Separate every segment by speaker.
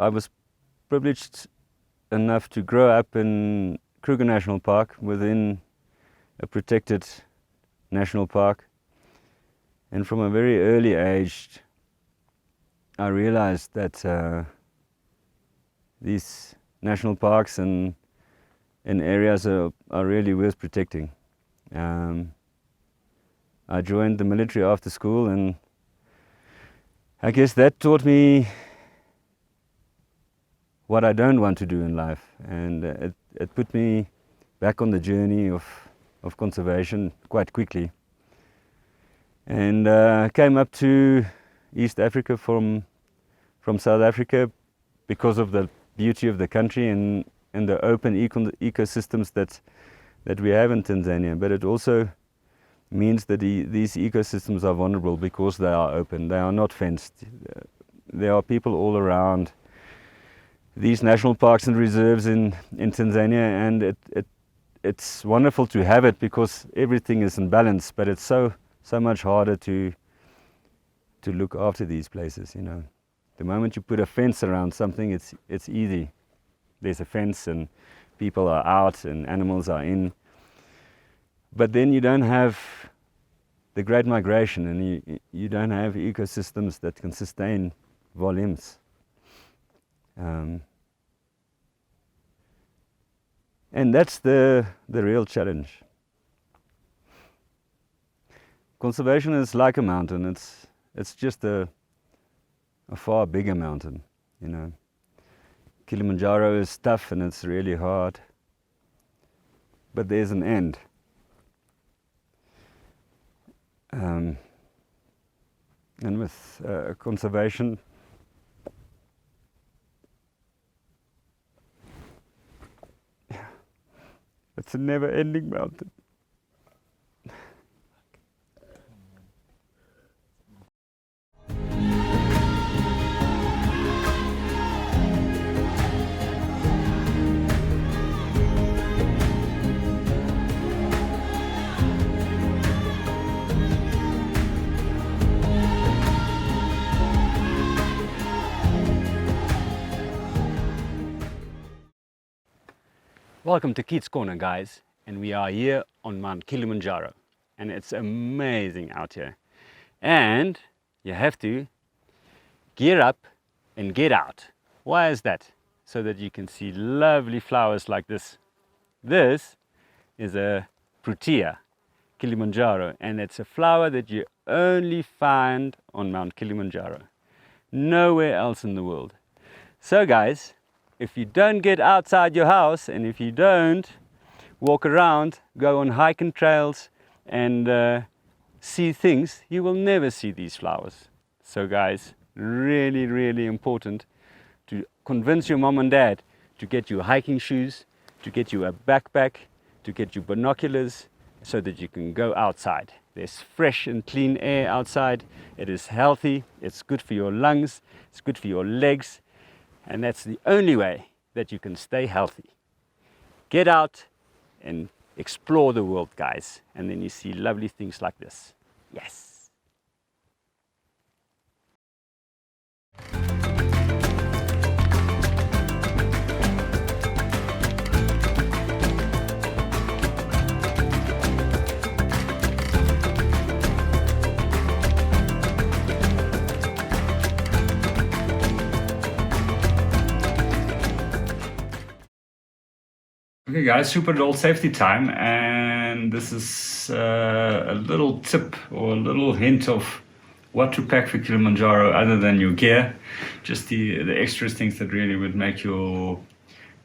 Speaker 1: I was privileged enough to grow up in Kruger National Park, within a protected national park. And from a very early age, I realized that these national parks and areas are really worth protecting. I joined the military after school, and I guess that taught me what I don't want to do in life, and it put me back on the journey of conservation quite quickly. And came up to East Africa from South Africa because of the beauty of the country and the open ecosystems that we have in Tanzania. But it also means that these ecosystems are vulnerable because they are open, they are not fenced. There are people all around these national parks and reserves in Tanzania, and it's wonderful to have it because everything is in balance, but it's so much harder to look after these places, you know. The moment you put a fence around something, it's easy. There's a fence and people are out and animals are in. But then you don't have the great migration, and you don't have ecosystems that can sustain volumes. And that's the real challenge. Conservation is like a mountain. It's just a far bigger mountain, you know. Kilimanjaro is tough and it's really hard, but there's an end. And with conservation, it's a never-ending mountain. Welcome to Keith's Corner, guys, and we are here on Mount Kilimanjaro, and it's amazing out here. And you have to gear up and get out. Why is that? So that you can see lovely flowers like this. This is a Protea Kilimanjaro, and it's a flower that you only find on Mount Kilimanjaro, nowhere else in the world. So guys, if you don't get outside your house, and if you don't walk around, go on hiking trails and see things, you will never see these flowers. So guys, really, really important to convince your mom and dad to get you hiking shoes, to get you a backpack, to get you binoculars, so that you can go outside. There's fresh and clean air outside. It is healthy, it's good for your lungs, it's good for your legs. And that's the only way that you can stay healthy. Get out and explore the world, guys. And then you see lovely things like this. Yes. Okay guys, super dull safety time, and this is a little tip or a little hint of what to pack for Kilimanjaro other than your gear, just the extra things that really would make the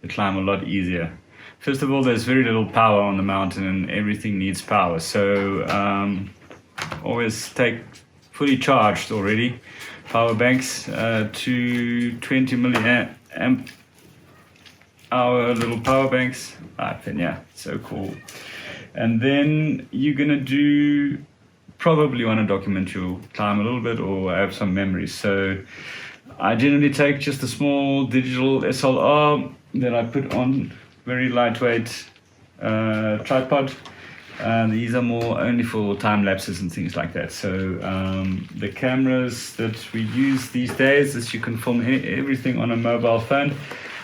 Speaker 1: climb a lot easier. First of all, there's very little power on the mountain and everything needs power, so always take fully charged already power banks to 20 milliamp our little power banks. Yeah, so cool. And then you're gonna probably want to document your climb a little bit or have some memories. So I generally take just a small digital SLR that I put on very lightweight tripod, These are more only for time lapses and things like that. So the cameras that we use these days is you can film everything on a mobile phone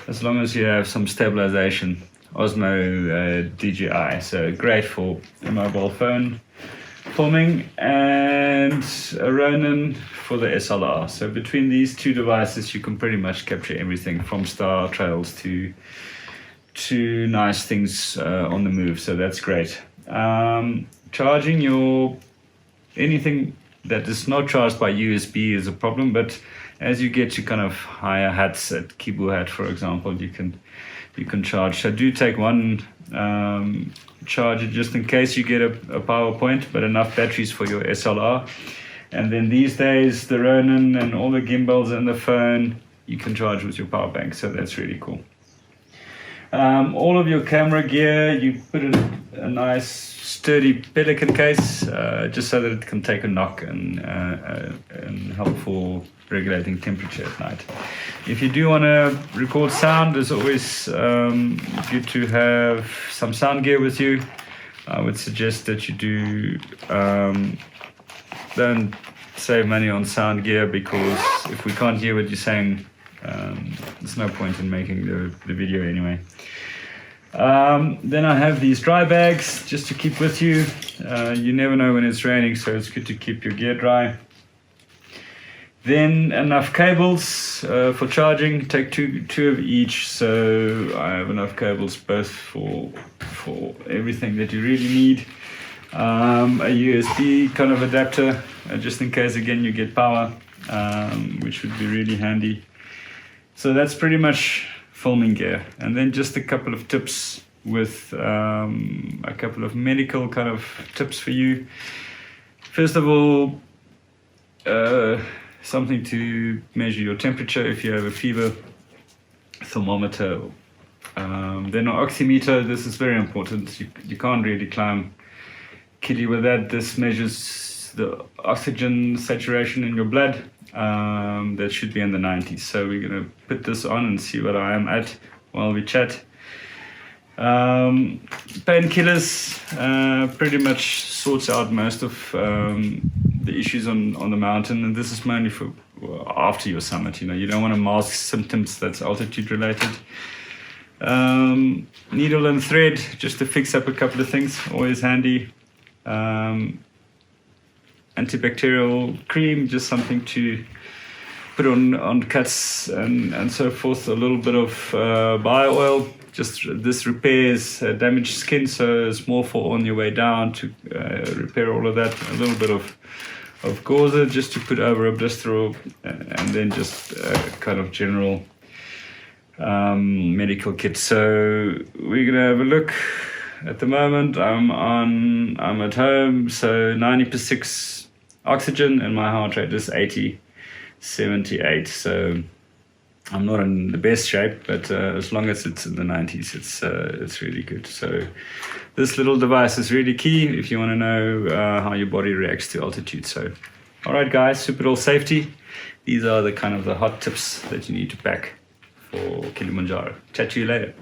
Speaker 1: as long as you have some stabilization. Osmo DJI, so great for a mobile phone filming, and a Ronin for the SLR. So between these two devices you can pretty much capture everything from star trails to nice things on the move, so that's great. Charging anything that is not charged by USB is a problem, but as you get to kind of higher hats, at Kibu hat for example, you can charge. So do take one charger just in case you get a power point, but enough batteries for your SLR. And then these days the Ronin and all the gimbals and the phone you can charge with your power bank, so that's really cool. All of your camera gear, you put in a nice sturdy pelican case, just so that it can take a knock and help for regulating temperature at night. If you do want to record sound, it's always good to have some sound gear with you. I would suggest that you don't save money on sound gear, because if we can't hear what you're saying, there's no point in making the video anyway. Then I have these dry bags just to keep with you. You never know when it's raining, so it's good to keep your gear dry. Then enough cables for charging. Take two of each, so I have enough cables both for everything that you really need. A USB kind of adapter, just in case again you get power, which would be really handy. So that's pretty much filming gear. And then just a couple of tips with a couple of medical kind of tips for you. First of all, something to measure your temperature if you have a fever, thermometer, then an oximeter. This is very important. You can't really climb Kili with that. This measures the oxygen saturation in your blood. That should be in the 90s. So we're going to put this on and see what I am at while we chat. Painkillers pretty much sorts out most of the issues on the mountain, and this is mainly for after your summit. You don't want to mask symptoms that's altitude related. Needle and thread just to fix up a couple of things, always handy. Antibacterial cream, just something to put on cuts and so forth. A little bit of bio oil, just this repairs damaged skin, so it's more for on your way down to repair all of that. A little bit of gauze just to put over a blister, and then just kind of general medical kit. So we're gonna have a look. At the moment I'm at home, so 90% oxygen and my heart rate is 78. So I'm not in the best shape, but as long as it's in the 90s, it's really good. So this little device is really key if you want to know how your body reacts to altitude. So all right guys, super all safety. These are the kind of the hot tips that you need to pack for Kilimanjaro. Chat to you later.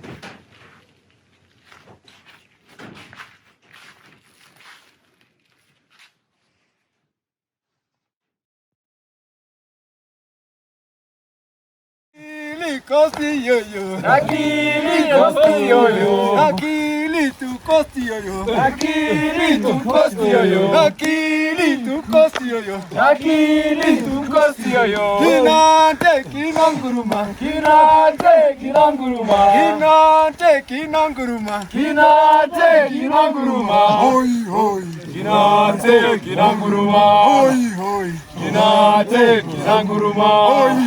Speaker 2: Costi yo-yo, Akili costi yo-yo, Akili tu costi yo-yo, Akili tu costi yo-yo, Akili tu costi yo-yo, Akili tu costi yo-yo. Kinante kinanguruma, kinante kinanguruma, kinante kinanguruma, kinante kinanguruma, hoi hoi, kinante kinanguruma, hoi hoi, kinante kinanguruma, hoi